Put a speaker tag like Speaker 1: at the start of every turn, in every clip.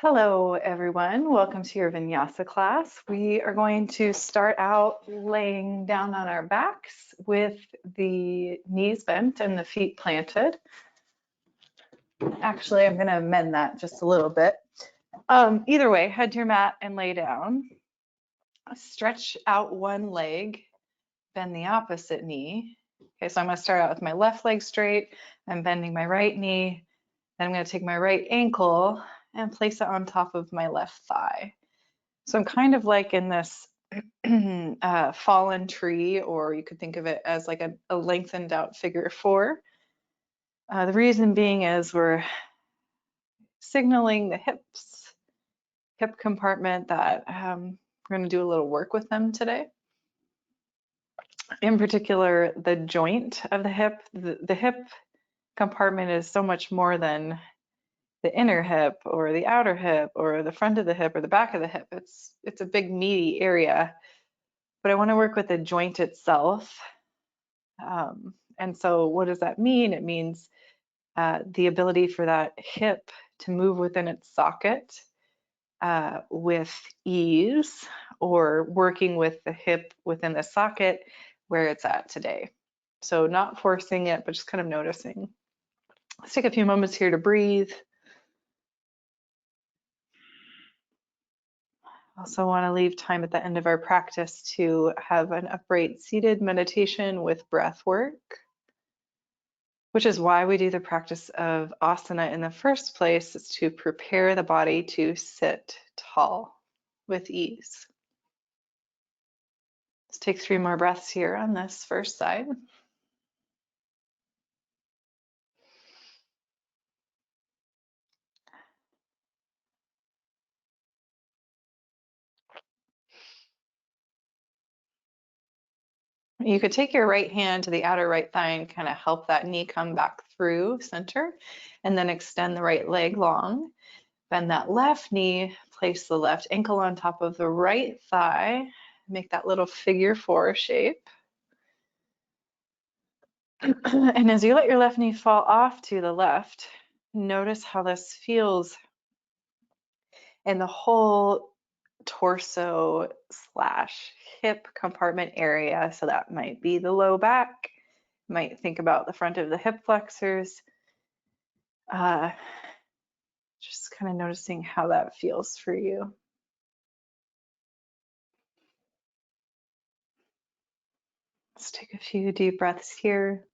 Speaker 1: Hello, everyone. Welcome to your Vinyasa class. We are going to start out laying down on our backs with the knees bent and the feet planted. Actually, I'm going to amend that just a little bit. Either way, head to your mat and lay down. Stretch out one leg, bend the opposite knee. Okay, so I'm going to start out with my left leg straight. I'm bending my right knee. Then I'm going to take my right ankle and place it on top of my left thigh. So I'm kind of like in this fallen tree, or you could think of it as like a lengthened out figure four. The reason being is we're signaling the hip compartment that we're going to do a little work with them today. In particular, the joint of the hip. The hip compartment is so much more than the inner hip or the outer hip or the front of the hip or the back of the hip. It's a big meaty area, but I want to work with the joint itself. And so what does that mean? It means the ability for that hip to move within its socket with ease, or working with the hip within the socket where it's at today. So not forcing it, but just kind of noticing. Let's take a few moments here to breathe. Also want to leave time at the end of our practice to have an upright seated meditation with breath work, which is why we do the practice of asana in the first place, is to prepare the body to sit tall with ease. Let's take 3 more breaths here on this first side. You could take your right hand to the outer right thigh and kind of help that knee come back through center, and then extend the right leg long. Bend that left knee, place the left ankle on top of the right thigh, make that little figure four shape. And as you let your left knee fall off to the left, notice how this feels in the whole torso / hip compartment area. So that might be the low back, might think about the front of the hip flexors. Just kind of noticing how that feels for you. Let's take a few deep breaths here.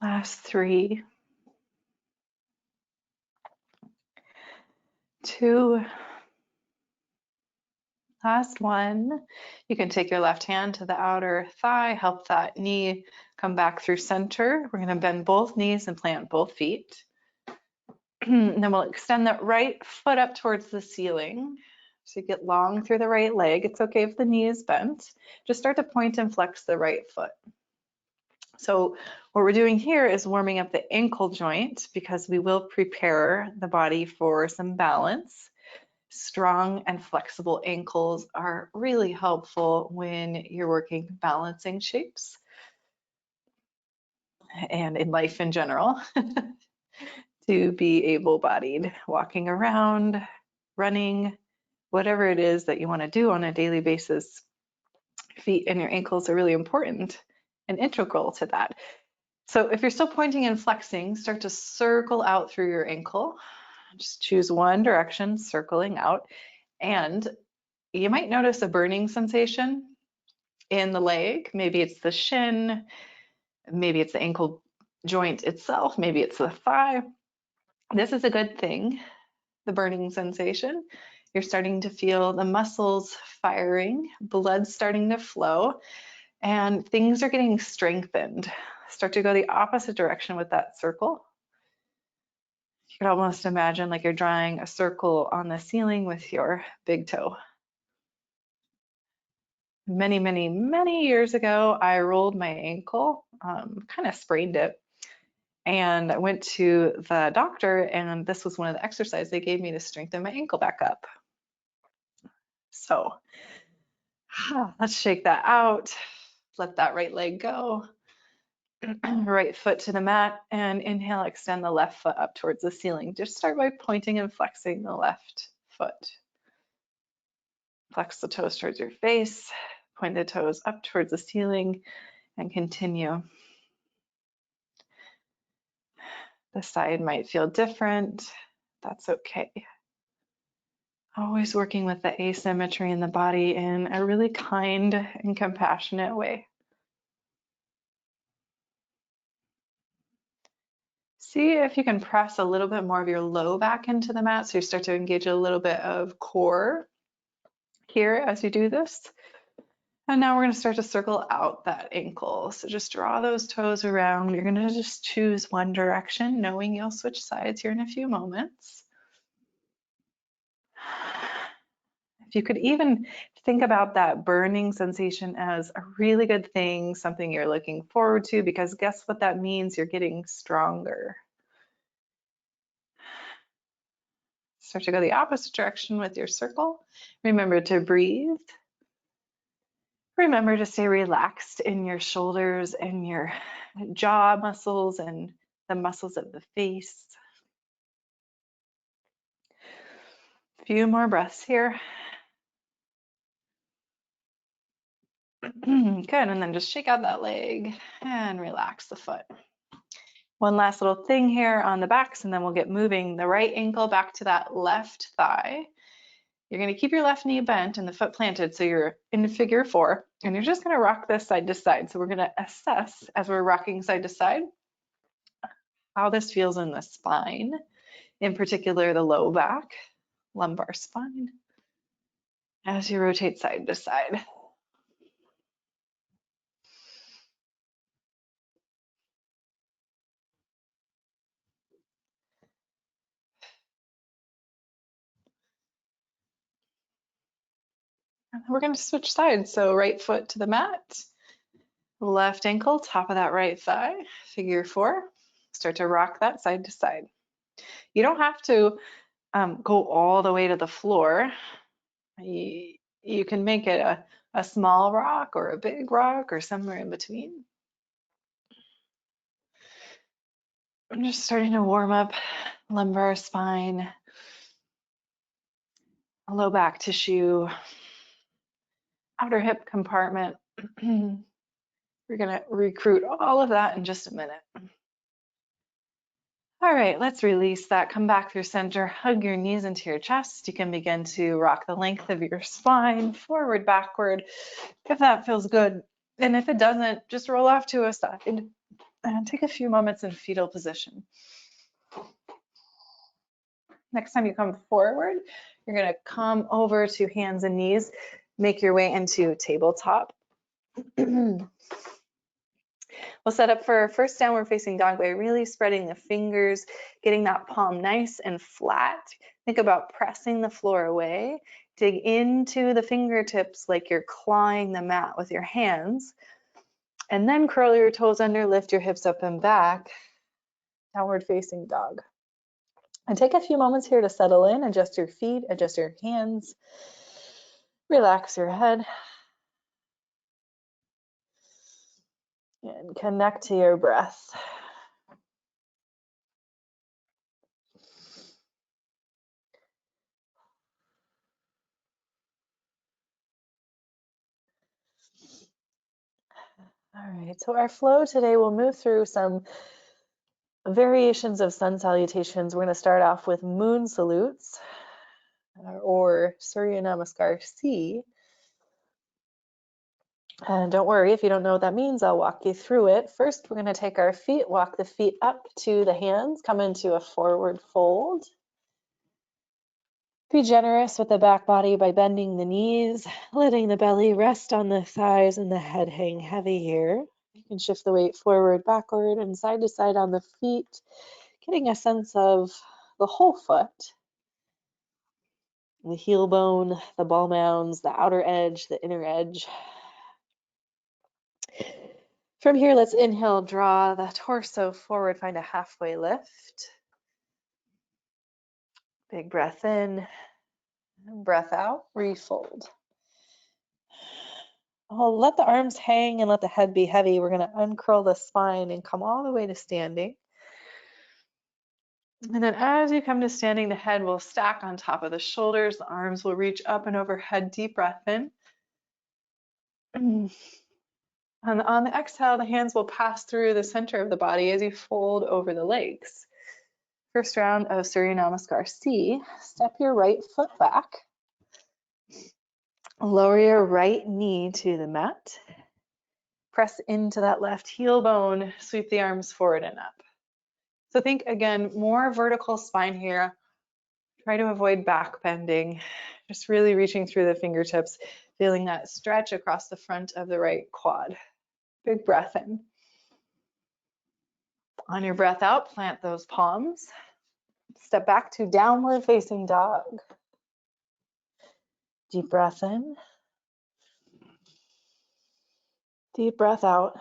Speaker 1: Last 3, 2, last 1. You can take your left hand to the outer thigh, help that knee come back through center. We're going to bend both knees and plant both feet. And then we'll extend that right foot up towards the ceiling. So you get long through the right leg. It's okay if the knee is bent. Just start to point and flex the right foot. So what we're doing here is warming up the ankle joint, because we will prepare the body for some balance. Strong and flexible ankles are really helpful when you're working balancing shapes and in life in general. To be able-bodied, walking around, running, whatever it is that you want to do on a daily basis, feet and your ankles are really important and integral to that. So if you're still pointing and flexing, start to circle out through your ankle. Just choose one direction, circling out. And you might notice a burning sensation in the leg. Maybe it's the shin, maybe it's the ankle joint itself, maybe it's the thigh. This is a good thing, the burning sensation. You're starting to feel the muscles firing, blood starting to flow, and things are getting strengthened. Start to go the opposite direction with that circle. You could almost imagine like you're drawing a circle on the ceiling with your big toe. Many, many, many years ago, I rolled my ankle, kind of sprained it. And I went to the doctor, and this was one of the exercises they gave me to strengthen my ankle back up. So let's shake that out. Let that right leg go. right foot to the mat, and inhale, extend the left foot up towards the ceiling. Just start by pointing and flexing the left foot. Flex the toes towards your face, point the toes up towards the ceiling, and continue. The side might feel different. That's okay. Always working with the asymmetry in the body in a really kind and compassionate way. See if you can press a little bit more of your low back into the mat, so you start to engage a little bit of core here as you do this. And now we're going to start to circle out that ankle. So just draw those toes around. You're going to just choose one direction, knowing you'll switch sides here in a few moments. If you could even think about that burning sensation as a really good thing, something you're looking forward to, because guess what that means? You're getting stronger. Start to go the opposite direction with your circle. Remember to breathe. Remember to stay relaxed in your shoulders and your jaw muscles and the muscles of the face. A few more breaths here. Good, and then just shake out that leg and relax the foot. One last little thing here on the backs, and then we'll get moving the right ankle back to that left thigh. You're going to keep your left knee bent and the foot planted, so you're in figure 4, and you're just going to rock this side to side. So we're going to assess as we're rocking side to side how this feels in the spine, in particular the low back, lumbar spine, as you rotate side to side. We're going to switch sides. So right foot to the mat, left ankle, top of that right thigh, figure 4. Start to rock that side to side. You don't have to go all the way to the floor. You can make it a small rock or a big rock or somewhere in between. I'm just starting to warm up lumbar spine, low back tissue, outer hip compartment. We're going to recruit all of that in just a minute. All right, let's release that. Come back through center, hug your knees into your chest. You can begin to rock the length of your spine, forward, backward, if that feels good. And if it doesn't, just roll off to a side and take a few moments in fetal position. Next time you come forward, you're going to come over to hands and knees, make your way into tabletop. We'll set up for our first downward facing dog by really spreading the fingers, getting that palm nice and flat. Think about pressing the floor away. Dig into the fingertips like you're clawing the mat with your hands. And then curl your toes under, lift your hips up and back. Downward facing dog. And take a few moments here to settle in, adjust your feet, adjust your hands, relax your head. And connect to your breath. All right, so our flow today will move through some variations of sun salutations. We're going to start off with moon salutes or Surya Namaskar C. And don't worry, if you don't know what that means, I'll walk you through it. First, we're going to take our feet, walk the feet up to the hands, come into a forward fold. Be generous with the back body by bending the knees, letting the belly rest on the thighs and the head hang heavy here. You can shift the weight forward, backward, and side to side on the feet, getting a sense of the whole foot. The heel bone, the ball mounds, the outer edge, the inner edge. From here, let's inhale, draw the torso forward, find a halfway lift. Big breath in, breath out, refold. Well, let the arms hang and let the head be heavy. We're going to uncurl the spine and come all the way to standing. And then as you come to standing, the head will stack on top of the shoulders. The arms will reach up and overhead. Deep breath in. And on the exhale, the hands will pass through the center of the body as you fold over the legs. First round of Surya Namaskar C. Step your right foot back. Lower your right knee to the mat. Press into that left heel bone. Sweep the arms forward and up. So think again, more vertical spine here. Try to avoid back bending. Just really reaching through the fingertips, feeling that stretch across the front of the right quad. Big breath in. On your breath out, plant those palms. Step back to downward facing dog. Deep breath in. Deep breath out.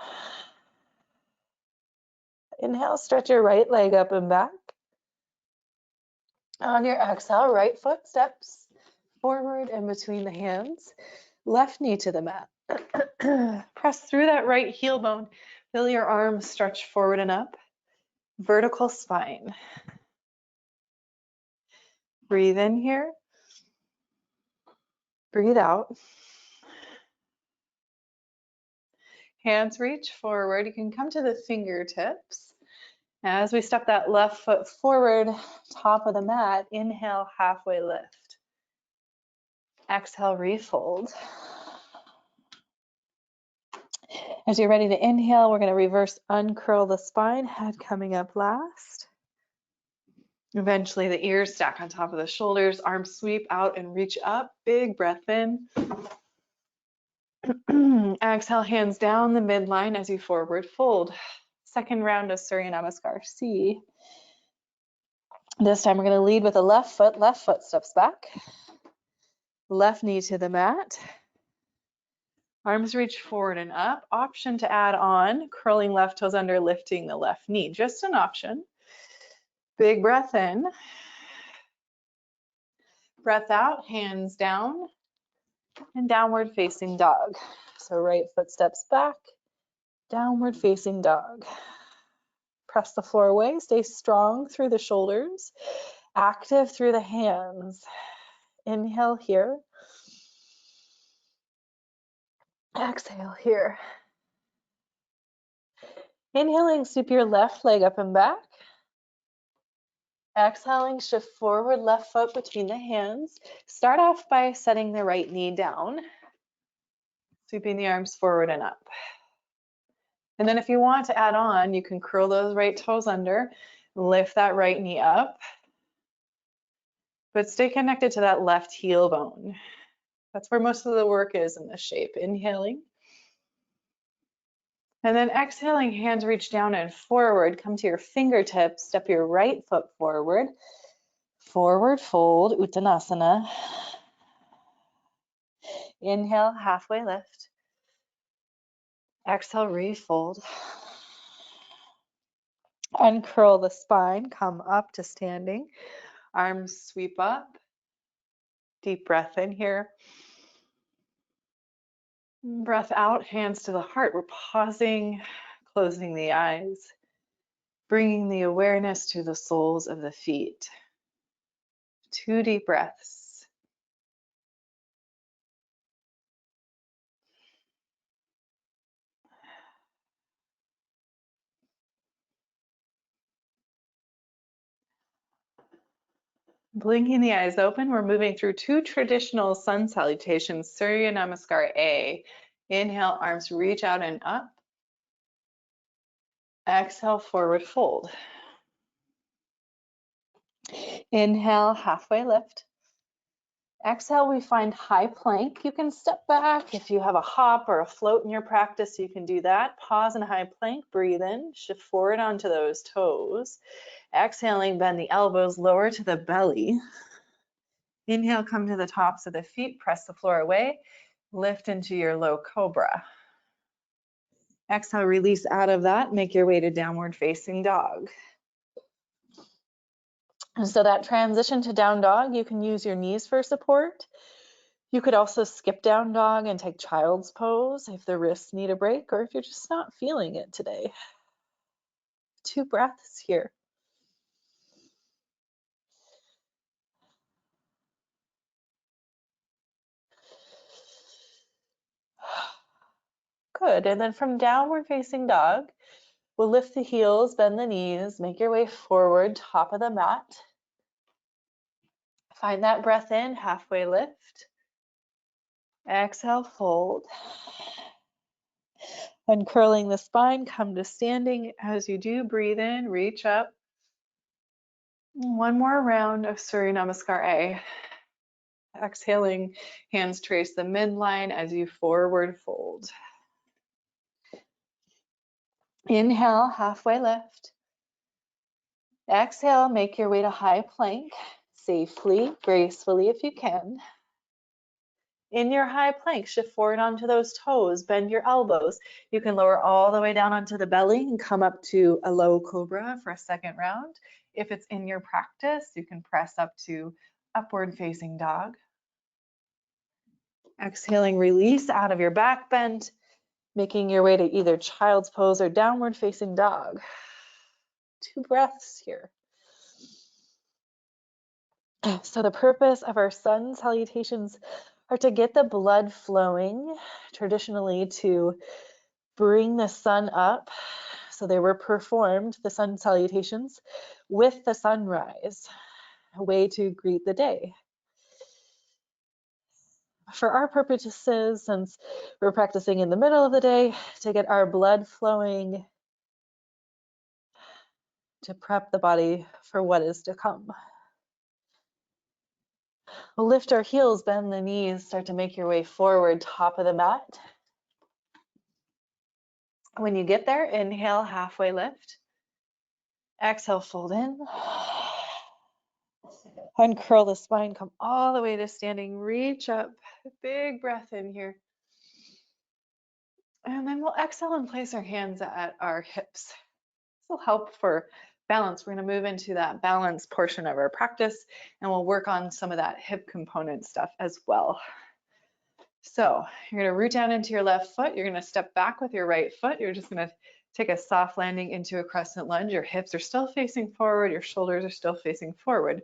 Speaker 1: Inhale, stretch your right leg up and back. On your exhale, right foot steps forward and between the hands. Left knee to the mat. Press through that right heel bone. Feel your arms stretch forward and up. Vertical spine. Breathe in here. Breathe out. Hands reach forward. You can come to the fingertips. As we step that left foot forward, top of the mat, inhale, halfway lift. Exhale, refold. As you're ready to inhale, we're going to reverse uncurl the spine, head coming up last. Eventually the ears stack on top of the shoulders, arms sweep out and reach up. Big breath in. Exhale, hands down the midline as you forward fold. Second round of Surya Namaskar C. This time we're going to lead with a left foot steps back. Left knee to the mat. Arms reach forward and up. Option to add on, curling left toes under, lifting the left knee. Just an option. Big breath in. Breath out, hands down, and downward facing dog. So right foot steps back, downward facing dog. Press the floor away, stay strong through the shoulders, active through the hands. Inhale here. Exhale here. Inhaling, sweep your left leg up and back. Exhaling, shift forward, left foot between the hands. Start off by setting the right knee down, sweeping the arms forward and up. And then if you want to add on, you can curl those right toes under, lift that right knee up, but stay connected to that left heel bone. That's where most of the work is in this shape. Inhaling. And then exhaling, hands reach down and forward. Come to your fingertips, step your right foot forward. Forward fold, Uttanasana. Inhale, halfway lift. Exhale, refold. Uncurl the spine, come up to standing. Arms sweep up. Deep breath in here. Breath out, hands to the heart. We're pausing, closing the eyes, bringing the awareness to the soles of the feet. 2 deep breaths. Blinking the eyes open, we're moving through 2 traditional sun salutations, Surya Namaskar A. Inhale, arms reach out and up. Exhale, forward fold. Inhale, halfway lift. Exhale, we find high plank. You can step back. If you have a hop or a float in your practice, you can do that. Pause in high plank, breathe in, shift forward onto those toes. Exhaling, bend the elbows, lower to the belly. Inhale, come to the tops of the feet, press the floor away, lift into your low cobra. Exhale, release out of that, make your way to downward facing dog. And so that transition to down dog, you can use your knees for support. You could also skip down dog and take child's pose if the wrists need a break, or if you're just not feeling it today. 2 breaths here. Good, and then from downward facing dog, we'll lift the heels, bend the knees, make your way forward, top of the mat. Find that breath in, halfway lift. Exhale, fold. Uncurling the spine, come to standing. As you do, breathe in, reach up. One more round of Surya Namaskar A. Exhaling, hands trace the midline as you forward fold. Inhale, halfway lift. Exhale, make your way to high plank, safely, gracefully if you can. In your high plank, shift forward onto those toes, bend your elbows. You can lower all the way down onto the belly and come up to a low cobra for a second round. If it's in your practice, you can press up to upward facing dog. Exhaling, release out of your back bend, making your way to either child's pose or downward facing dog. 2 breaths here. So the purpose of our sun salutations are to get the blood flowing, traditionally to bring the sun up. So they were performed, the sun salutations, with the sunrise, a way to greet the day. For our purposes, since we're practicing in the middle of the day, to get our blood flowing, to prep the body for what is to come. We'll lift our heels, bend the knees, start to make your way forward, top of the mat. When you get there, inhale, halfway lift. Exhale, fold in. Uncurl the spine, come all the way to standing, reach up, big breath in here. And then we'll exhale and place our hands at our hips. This will help for balance. We're going to move into that balance portion of our practice, and we'll work on some of that hip component stuff as well. So you're going to root down into your left foot. You're going to step back with your right foot. You're just going to take a soft landing into a crescent lunge. Your hips are still facing forward. Your shoulders are still facing forward.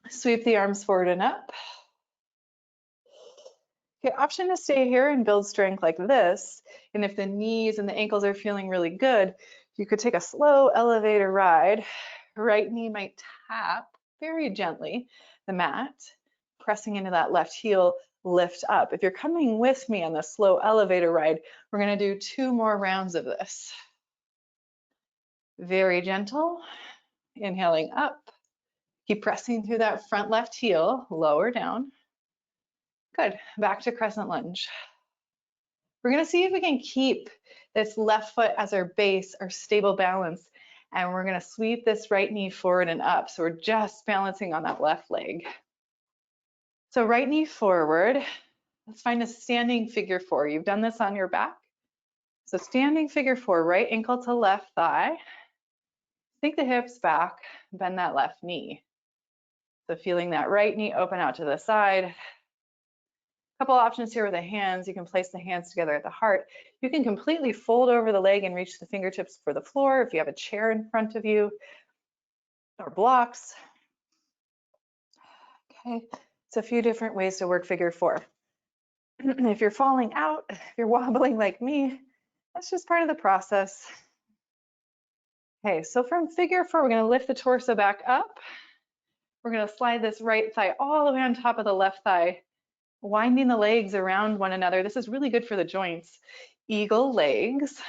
Speaker 1: Sweep the arms forward and up. Okay, option to stay here and build strength like this. And if the knees and the ankles are feeling really good, you could take a slow elevator ride. Right knee might tap very gently the mat, pressing into that left heel, lift up. If you're coming with me on the slow elevator ride, we're going to do 2 more rounds of this. Very gentle, inhaling up. Keep pressing through that front left heel, lower down. Good, back to crescent lunge. We're going to see if we can keep this left foot as our base, our stable balance, and we're going to sweep this right knee forward and up. So we're just balancing on that left leg. So right knee forward. Let's find a standing figure 4. You've done this on your back. So standing figure 4, right ankle to left thigh. Sink the hips back, bend that left knee. So feeling that right knee open out to the side. Couple options here with the hands. You can place the hands together at the heart. You can completely fold over the leg and reach the fingertips for the floor if you have a chair in front of you or blocks. Okay, it's a few different ways to work figure 4. If you're falling out, if you're wobbling like me, that's just part of the process. Okay, so from figure 4, we're going to lift the torso back up. We're going to slide this right thigh all the way on top of the left thigh, winding the legs around one another. This is really good for the joints. Eagle legs.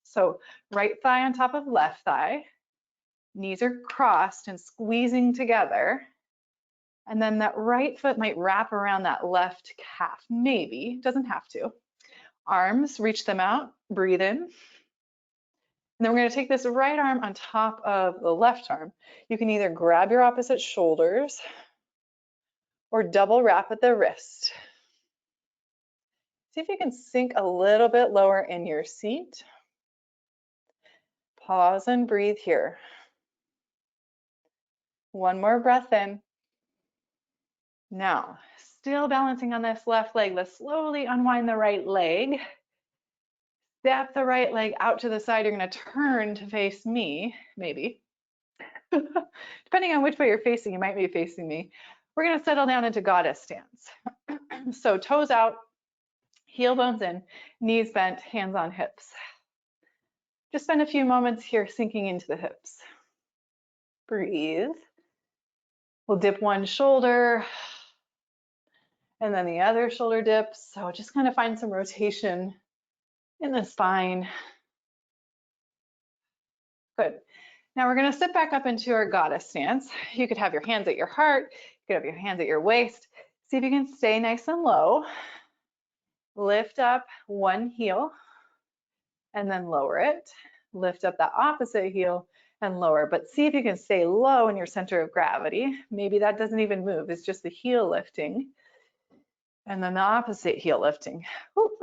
Speaker 1: So right thigh on top of left thigh. Knees are crossed and squeezing together. And then that right foot might wrap around that left calf. Maybe, doesn't have to. Arms, reach them out, breathe in. And then we're going to take this right arm on top of the left arm. You can either grab your opposite shoulders or double wrap at the wrist. See if you can sink a little bit lower in your seat. Pause and breathe here. One more breath in. Now, still balancing on this left leg. Let's slowly unwind the right leg. Step the right leg out to the side. You're going to turn to face me, maybe. Depending on which way you're facing, you might be facing me. We're going to settle down into goddess stance. So toes out, heel bones in, knees bent, hands on hips. Just spend a few moments here sinking into the hips. Breathe. We'll dip one shoulder and then the other shoulder dips. So just kind of find some rotation in the spine. Good. Now we're going to sit back up into our goddess stance. You could have your hands at your heart. You could have your hands at your waist. See if you can stay nice and low. Lift up one heel and then lower it. Lift up the opposite heel and lower, but see if you can stay low in your center of gravity. Maybe that doesn't even move. It's just the heel lifting and then the opposite heel lifting. Whoop.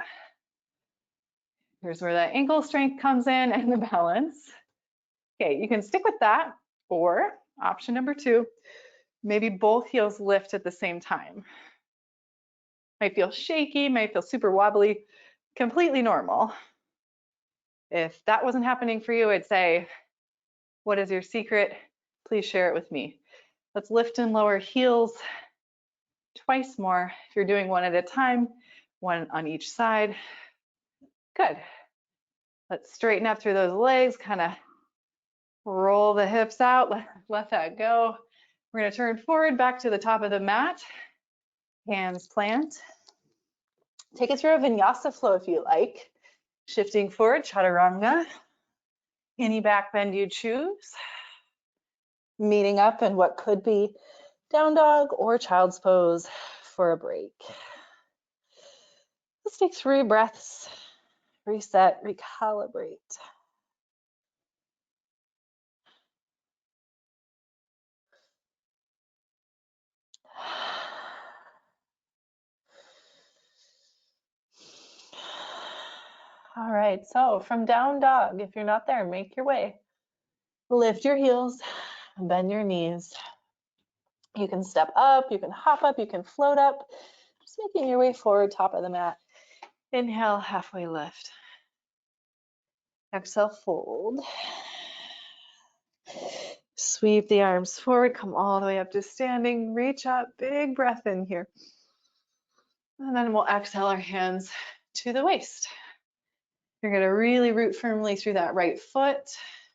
Speaker 1: Here's where that ankle strength comes in and the balance. Okay, you can stick with that, or option number two, maybe both heels lift at the same time. Might feel shaky, might feel super wobbly, completely normal. If that wasn't happening for you, I'd say, what is your secret? Please share it with me. Let's lift and lower heels twice more. If you're doing one at a time, one on each side. Good. Let's straighten up through those legs, kind of roll the hips out, let that go. We're going to turn forward back to the top of the mat. Hands plant. Take it through a vinyasa flow if you like. Shifting forward, chaturanga. Any back bend you choose. Meeting up in what could be down dog or child's pose for a break. Let's take 3 breaths. Reset, recalibrate. All right, so from down dog, if you're not there, make your way. Lift your heels, bend your knees. You can step up, you can hop up, you can float up. Just making your way forward, top of the mat. Inhale, halfway lift. Exhale, fold. Sweep the arms forward, come all the way up to standing, reach up, big breath in here. And then we'll exhale our hands to the waist. You're going to really root firmly through that right foot,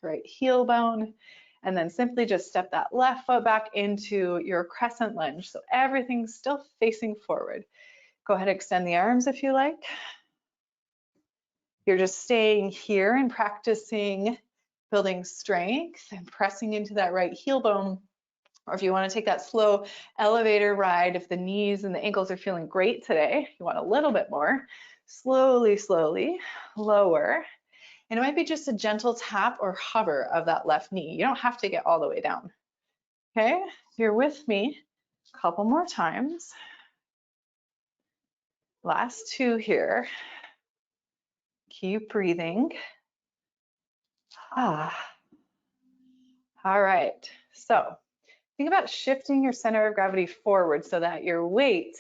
Speaker 1: right heel bone, and then simply just step that left foot back into your crescent lunge. So everything's still facing forward. Go ahead and extend the arms if you like. You're just staying here and practicing building strength and pressing into that right heel bone. Or if you want to take that slow elevator ride, if the knees and the ankles are feeling great today, you want a little bit more, slowly, slowly lower. And it might be just a gentle tap or hover of that left knee. You don't have to get all the way down. Okay, if you're with me, a couple more times. Last 2 here. Keep breathing. All right, so think about shifting your center of gravity forward so that your weight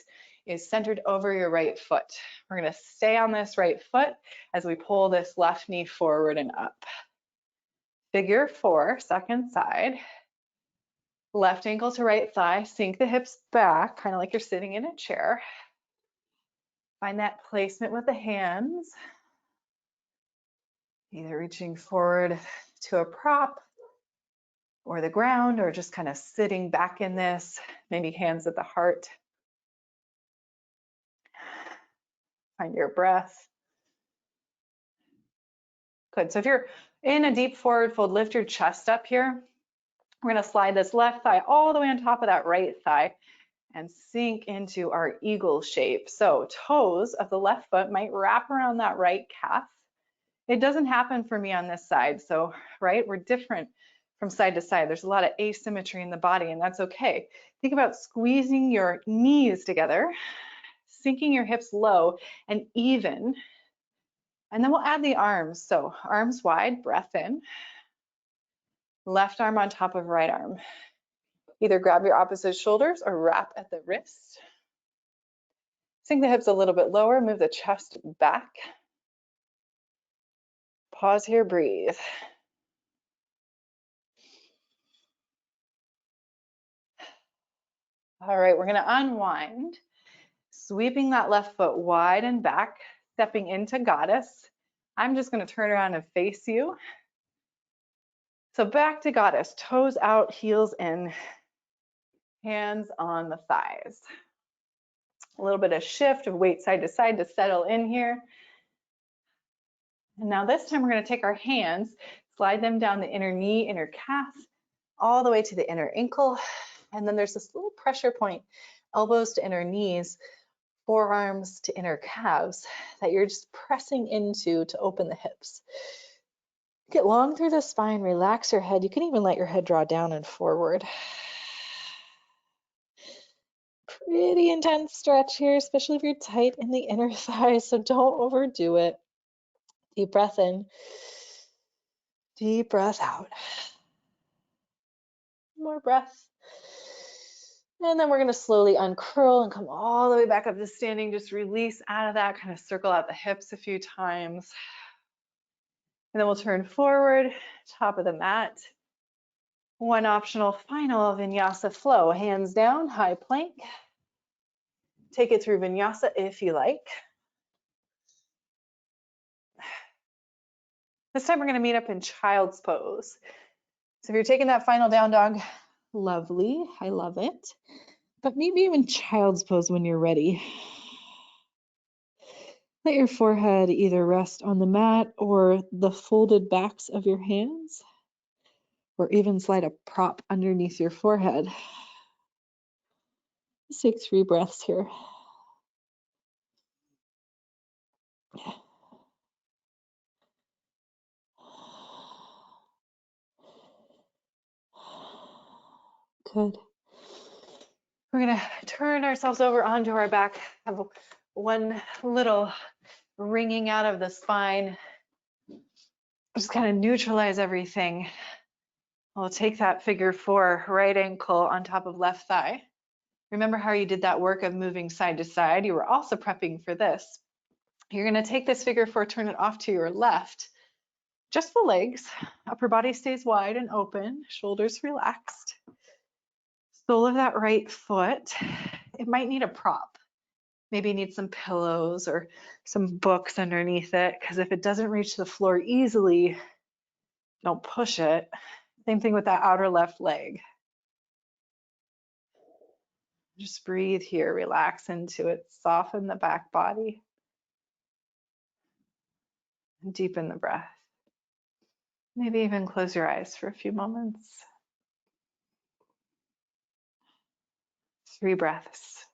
Speaker 1: is centered over your right foot. We're going to stay on this right foot as we pull this left knee forward and up. Figure 4, second side. Left ankle to right thigh, sink the hips back, kind of like you're sitting in a chair. Find that placement with the hands, either reaching forward to a prop or the ground, or just kind of sitting back in this, maybe hands at the heart. Find your breath. Good, so if you're in a deep forward fold, lift your chest up here. We're gonna slide this left thigh all the way on top of that right thigh and sink into our eagle shape. So toes of the left foot might wrap around that right calf. It doesn't happen for me on this side. So, right, we're different from side to side. There's a lot of asymmetry in the body, and that's okay. Think about squeezing your knees together, sinking your hips low and even. And then we'll add the arms. So arms wide, breath in. Left arm on top of right arm. Either grab your opposite shoulders or wrap at the wrist. Sink the hips a little bit lower, move the chest back. Pause here, breathe. All right, we're gonna unwind, sweeping that left foot wide and back, stepping into goddess. I'm just gonna turn around and face you. So back to goddess, toes out, heels in, hands on the thighs. A little bit of shift of weight side to side to settle in here. And now this time we're gonna take our hands, slide them down the inner knee, inner calf, all the way to the inner ankle. And then there's this little pressure point, elbows to inner knees, forearms to inner calves, that you're just pressing into to open the hips. Get long through the spine, relax your head. You can even let your head draw down and forward. Pretty intense stretch here, especially if you're tight in the inner thighs, so don't overdo it. Deep breath in, deep breath out. More breath. And then we're gonna slowly uncurl and come all the way back up to standing. Just release out of that, kind of circle out the hips a few times. And then we'll turn forward, top of the mat. One optional final vinyasa flow, hands down, high plank. Take it through vinyasa if you like. This time we're gonna meet up in child's pose. So if you're taking that final down dog, lovely, I love it. But maybe even child's pose when you're ready. Let your forehead either rest on the mat or the folded backs of your hands, or even slide a prop underneath your forehead. Just take 3 breaths here. Good. We're gonna turn ourselves over onto our back, have one little wringing out of the spine. Just kind of neutralize everything. We'll take that figure 4, right ankle on top of left thigh. Remember how you did that work of moving side to side? You were also prepping for this. You're gonna take this figure 4, turn it off to your left. Just the legs, upper body stays wide and open, shoulders relaxed. Sole of that right foot, it might need a prop. Maybe you need some pillows or some books underneath it, because if it doesn't reach the floor easily, don't push it. Same thing with that outer left leg. Just breathe here, relax into it, soften the back body, and deepen the breath. Maybe even close your eyes for a few moments. 3 breaths.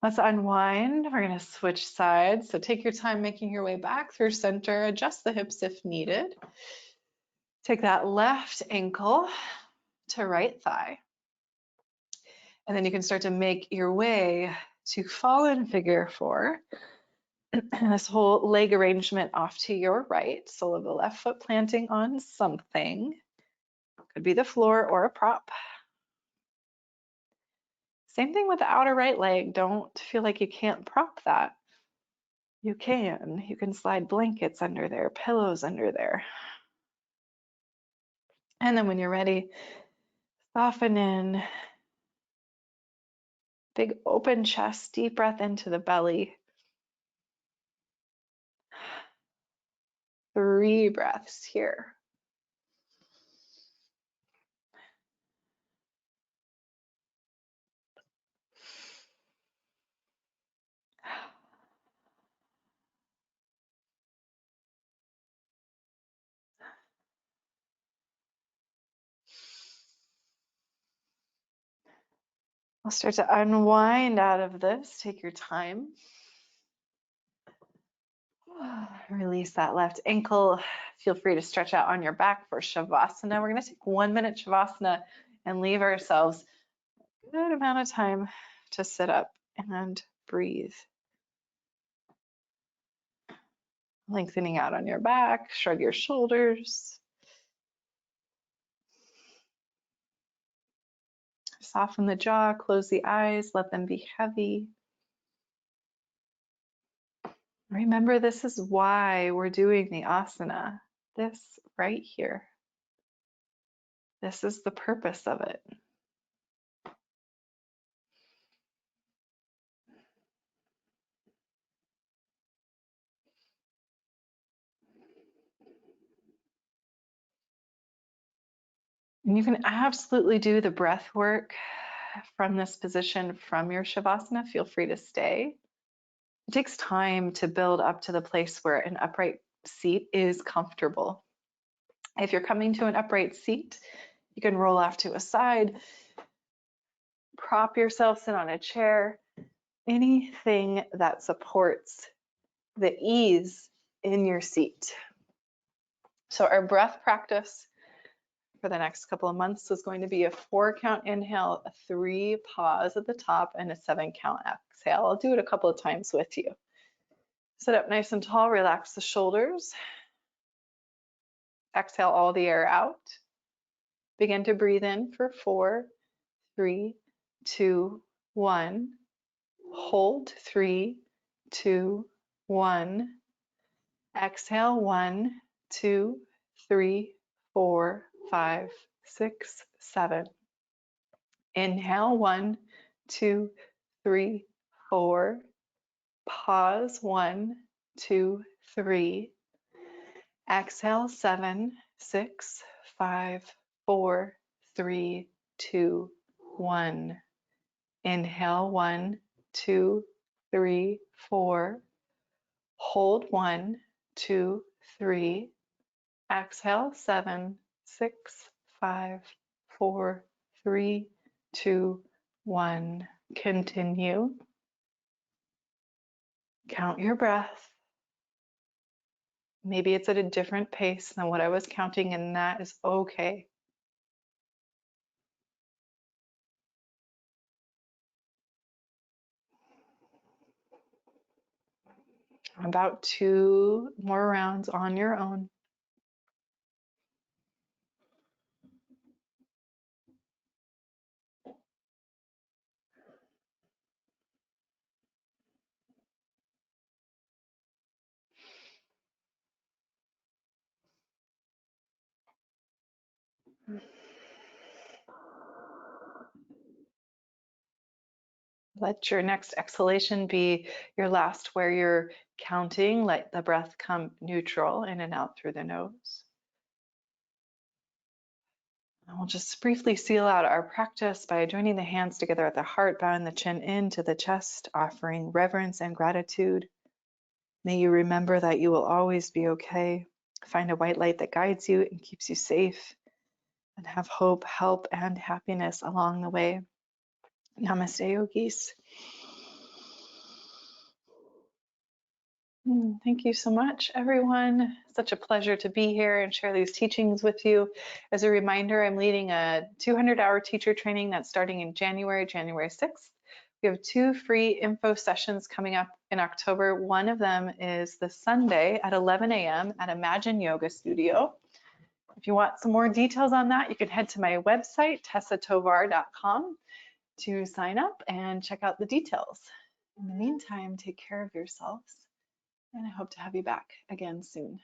Speaker 1: Let's unwind. We're going to switch sides. So take your time making your way back through center. Adjust the hips if needed. Take that left ankle to right thigh. And then you can start to make your way to fallen figure 4. This whole leg arrangement off to your right. Sole of the left foot planting on something. Could be the floor or a prop. Same thing with the outer right leg. Don't feel like you can't prop that. You can. You can slide blankets under there, pillows under there. And then when you're ready, soften in. Big open chest, deep breath into the belly. 3 breaths here. I'll start to unwind out of this. Take your time. Release that left ankle. Feel free to stretch out on your back for Savasana. We're going to take 1 minute Savasana and leave ourselves a good amount of time to sit up and breathe. Lengthening out on your back, shrug your shoulders. Soften the jaw, close the eyes, let them be heavy. Remember, this is why we're doing the asana. This right here. This is the purpose of it. And you can absolutely do the breath work from this position from your Shavasana. Feel free to stay. It takes time to build up to the place where an upright seat is comfortable. If you're coming to an upright seat, you can roll off to a side, prop yourself, sit on a chair, anything that supports the ease in your seat. So our breath practice for the next couple of months is going to be a 4-count inhale, a 3 pause at the top, and a 7-count exhale. I'll do it a couple of times with you. Sit up nice and tall, relax the shoulders. Exhale all the air out. Begin to breathe in for 4, 3, 2, 1. Hold 3, 2, 1. Exhale 1, 2, 3, 4, 5, 6, 7. Inhale 1, 2, 3, 4. Pause 1, 2, 3. Exhale 7, 6, 5, 4, 3, 2, 1. Inhale 1, 2, 3, 4. Hold 1, 2, 3. Exhale 7, 6, 5, 4, 3, 2, 1. Continue. Count your breath. Maybe it's at a different pace than what I was counting, and that is okay. About 2 more rounds on your own. Let your next exhalation be your last where you're counting. Let the breath come neutral in and out through the nose. And we'll just briefly seal out our practice by joining the hands together at the heart, bowing the chin into the chest, offering reverence and gratitude. May you remember that you will always be okay. Find a white light that guides you and keeps you safe, and have hope, help, and happiness along the way. Namaste, yogis. Thank you so much, everyone. Such a pleasure to be here and share these teachings with you. As a reminder, I'm leading a 200-hour teacher training that's starting in January 6th. We have 2 free info sessions coming up in October. One of them is this Sunday at 11 a.m. at Imagine Yoga Studio. If you want some more details on that, you can head to my website, tessatovar.com, to sign up and check out the details. In the meantime, take care of yourselves, and I hope to have you back again soon.